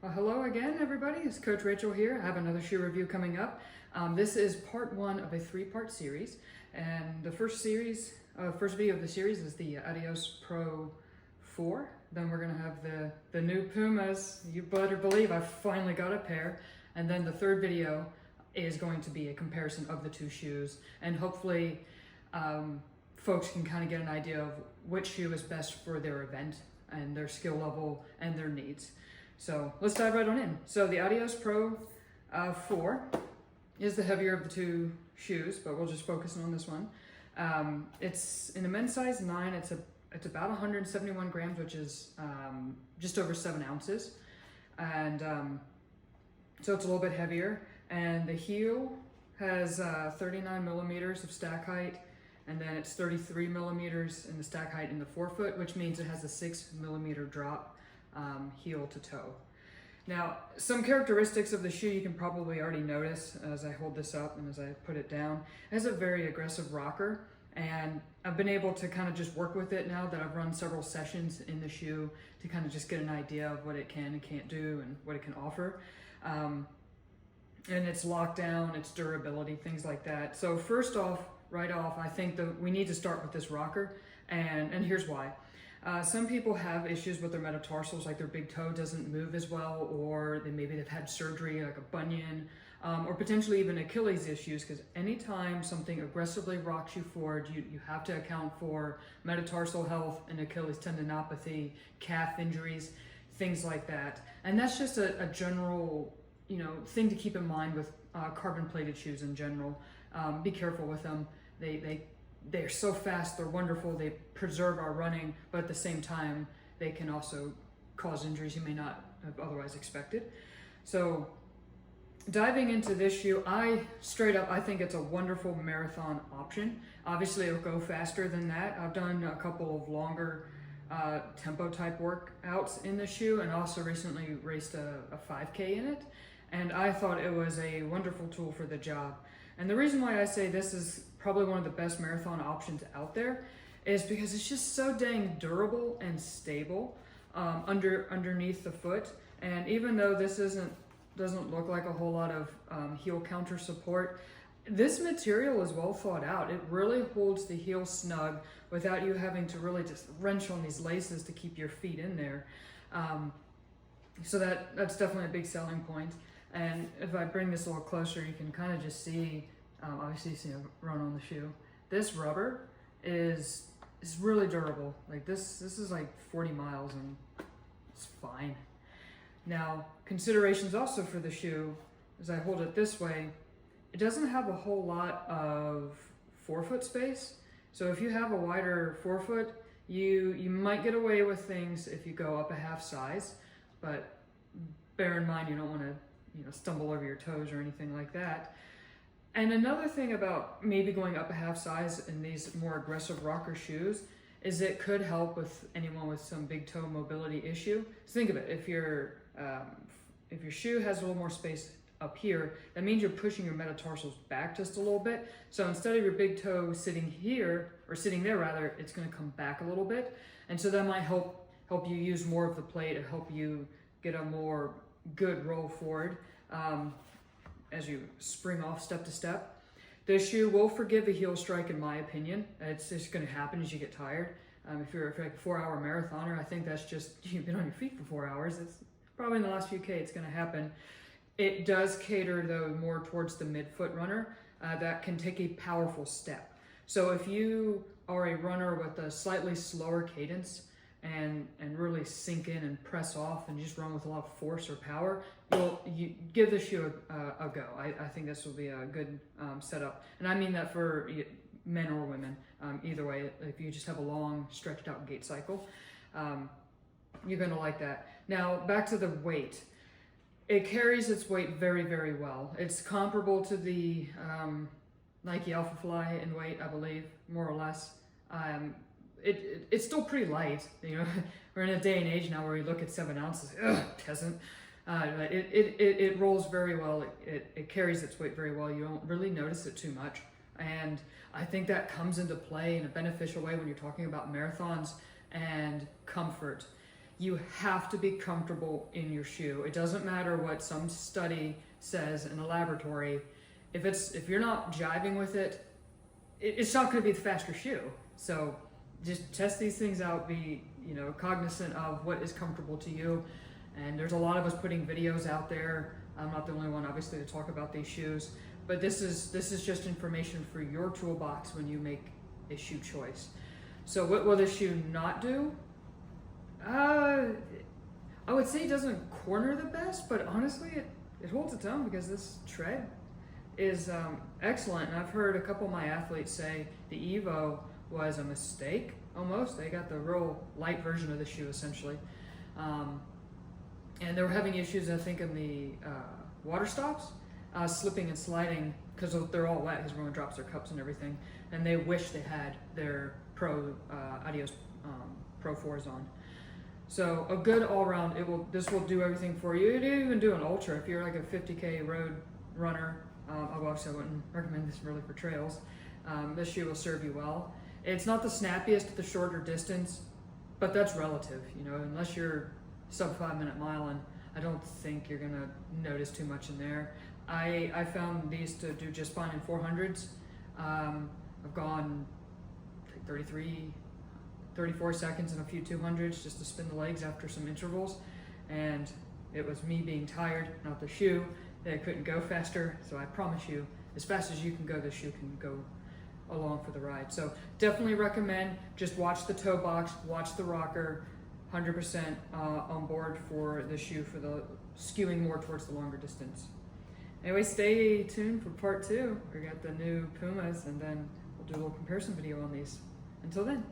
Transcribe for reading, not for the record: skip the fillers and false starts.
Well, hello again, everybody. It's Coach Rachel here. I have another shoe review coming up. This is part one of a three-part series, and the first video of the series is the Adios Pro 4. Then we're gonna have the new Pumas. You better believe I finally got a pair. And then the third video is going to be a comparison of the two shoes, and hopefully folks can kind of get an idea of which shoe is best for their event and their skill level and their needs. So let's dive right on in. So the Adios Pro 4 is the heavier of the two shoes, but we'll just focus on this one. It's in the men's size 9. It's about 171 grams, which is just over 7 ounces. And so it's a little bit heavier. And the heel has 39 millimeters of stack height, and then it's 33 millimeters in the stack height in the forefoot, which means it has a 6 millimeter drop heel to toe. Now, some characteristics of the shoe you can probably already notice as I hold this up and as I put it down. It has a very aggressive rocker, and I've been able to kind of just work with it now that I've run several sessions in the shoe to kind of just get an idea of what it can and can't do and what it can offer. And its lockdown, its durability, things like that. So first off, right off, I think that we need to start with this rocker, and here's why. Some people have issues with their metatarsals, like their big toe doesn't move as well, or maybe they've had surgery like a bunion, or potentially even Achilles issues, because anytime something aggressively rocks you forward, you have to account for metatarsal health and Achilles tendinopathy, calf injuries, things like that. And that's just a general thing to keep in mind with carbon plated shoes in general. Be careful with them. They're so fast, they're wonderful, they preserve our running, but at the same time, they can also cause injuries you may not have otherwise expected. So diving into this shoe, I think it's a wonderful marathon option. Obviously, it'll go faster than that. I've done a couple of longer tempo type workouts in the shoe, and also recently raced a 5K in it. And I thought it was a wonderful tool for the job. And the reason why I say this is probably one of the best marathon options out there is because it's just so dang durable and stable underneath the foot. And even though this doesn't look like a whole lot of heel counter support, this material is well thought out. It really holds the heel snug without you having to really just wrench on these laces to keep your feet in there. So that's definitely a big selling point. And if I bring this a little closer, you can kind of just see, obviously you see a run on the shoe. This rubber is really durable. Like this is like 40 miles and it's fine. Now, considerations also for the shoe, as I hold it this way, it doesn't have a whole lot of forefoot space. So if you have a wider forefoot, you might get away with things if you go up a half size, but bear in mind you don't want to stumble over your toes or anything like that. And another thing about maybe going up a half size in these more aggressive rocker shoes is it could help with anyone with some big toe mobility issue. So think of it, if your shoe has a little more space up here, that means you're pushing your metatarsals back just a little bit. So instead of your big toe sitting here, or sitting there rather, it's gonna come back a little bit. And so that might help you use more of the plate and help you get a more good roll forward as you spring off step to step. This shoe will forgive a heel strike, in my opinion. It's just going to happen as you get tired. If you're like a 4-hour marathoner, I think that's just, you've been on your feet for 4 hours. It's probably in the last few K it's going to happen. It does cater though more towards the midfoot runner that can take a powerful step. So if you are a runner with a slightly slower cadence and really sink in and press off and just run with a lot of force or power, you give this shoe a go. I think this will be a good setup. And I mean that for men or women. Either way, if you just have a long stretched out gait cycle, you're gonna like that. Now back to the weight. It carries its weight very, very well. It's comparable to the Nike Alpha Fly in weight, I believe, more or less. It's still pretty light. We're in a day and age now where we look at 7 ounces, peasant. It rolls very well. It carries its weight very well. You don't really notice it too much. And I think that comes into play in a beneficial way when you're talking about marathons and comfort. you have to be comfortable in your shoe. It doesn't matter what some study says in a laboratory. If you're not jiving with it, it's not going to be the faster shoe. So just test these things out. Be cognizant of what is comfortable to you. And there's a lot of us putting videos out there. I'm not the only one, obviously, to talk about these shoes. But this is just information for your toolbox when you make a shoe choice. So what will this shoe not do? I would say it doesn't corner the best, but honestly, it holds its own because this tread is excellent. And I've heard a couple of my athletes say the Evo was a mistake almost. They got the real light version of the shoe essentially. And they were having issues, I think, in the water stops, slipping and sliding because they're all wet because everyone drops their cups and everything. And they wish they had their Adios Pro 4s on. So a good all-around, this will do everything for you. It even do an ultra if you're like a 50K road runner. Obviously I wouldn't recommend this really for trails. This shoe will serve you well. It's not the snappiest at the shorter distance, but that's relative. Unless you're sub 5-minute miling, I don't think you're gonna notice too much in there. I found these to do just fine in 400s. I've gone like 34 seconds in a few 200s just to spin the legs after some intervals, and it was me being tired, not the shoe, that I couldn't go faster. So I promise you, as fast as you can go, the shoe can go along for the ride. So definitely recommend, just watch the toe box, watch the rocker, 100% on board for the shoe for the skewing more towards the longer distance. Anyway, stay tuned for part 2. We got the new Pumas, and then we'll do a little comparison video on these. Until then.